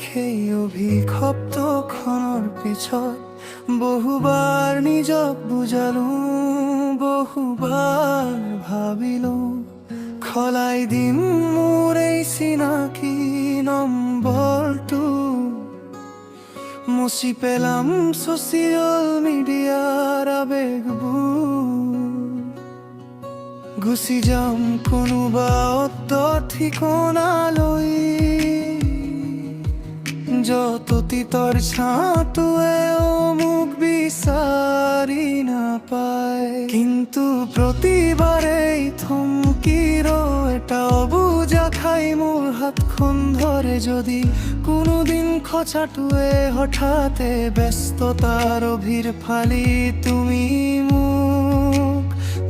সেই অভিশপ্তখনৰ পিছত বহুবাৰ নিজক বুজালো, বহুবাৰ ভাবিলো খলাই দিম মোৰ এই চিনাকি নম্বৰটো, মুছি পেলাম ছচিয়েল মিডিয়াৰ আবেগবোৰ, গুচি যাম কোনোবা অদ্ভুত ঠিকনালৈ, য'ত অতীতৰ ছাঁটোৱেও মোক বিচাৰি নাপায়। কিন্তু প্ৰতিবাৰেই থমকিৰ এটা অবুজা খাই মোৰ হাতখন ধৰে, যদি কোনোদিন খচাটোৱে হঠাতে ব্যস্ততাৰ অভিৰ ফালি তুমি মোক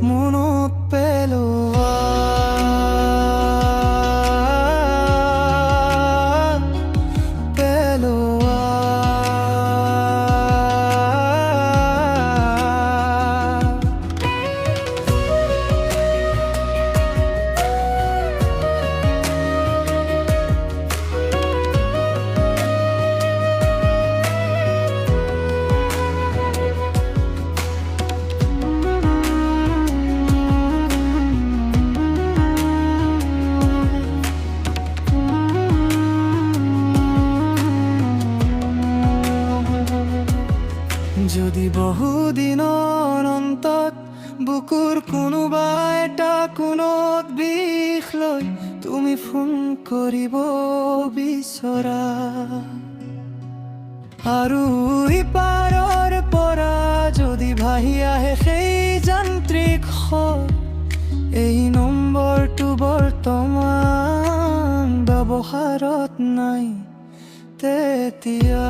মনত পেলোৱা। যদি বহুদিনৰ অন্তত বুকুৰ কোনোবা এটা কোণত বিষ লৈ তুমি ফোন কৰিব বিচৰা, আৰু ইপাৰৰ পৰা যদি ভাহি আহে সেই যান্ত্ৰিক স্বৰ, এই নম্বৰটো বৰ্তমান ব্যৱহাৰত নাই, তেতিয়া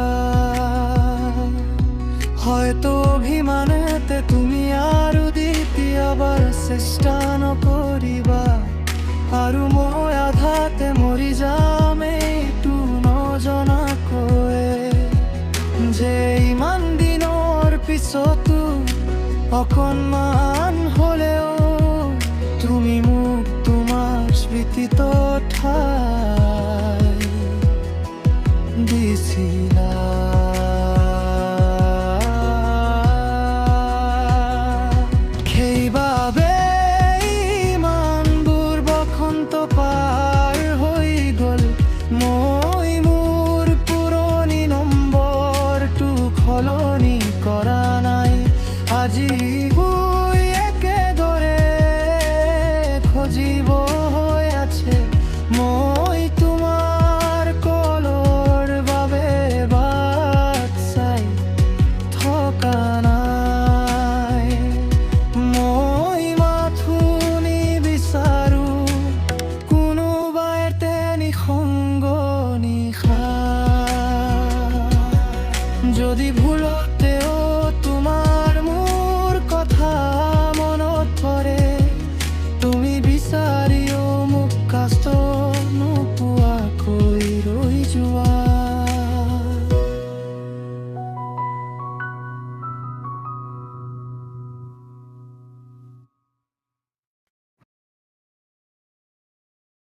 হয়তো অভিমানেতে তুমি আৰু দ্বিতীয়বাৰ চেষ্টা নকৰিবা, আৰু মই আধাতে মৰি যাম এইটো নজনাকৈ, যে ইমান দিনৰ পিছতো অকণমান হ'লেও তুমি মোক তোমাৰ স্মৃতিত ঠাই দিছিলা। সলনি কৰা নাই, আজি একেদৰে খজিব হৈ আছে, মই তোমাৰ কলৰ বাবে বাট চাই থকা নাই, মই মাথো নিবিচাৰো কোনোবা এতে নিসংগ নিশা, যদি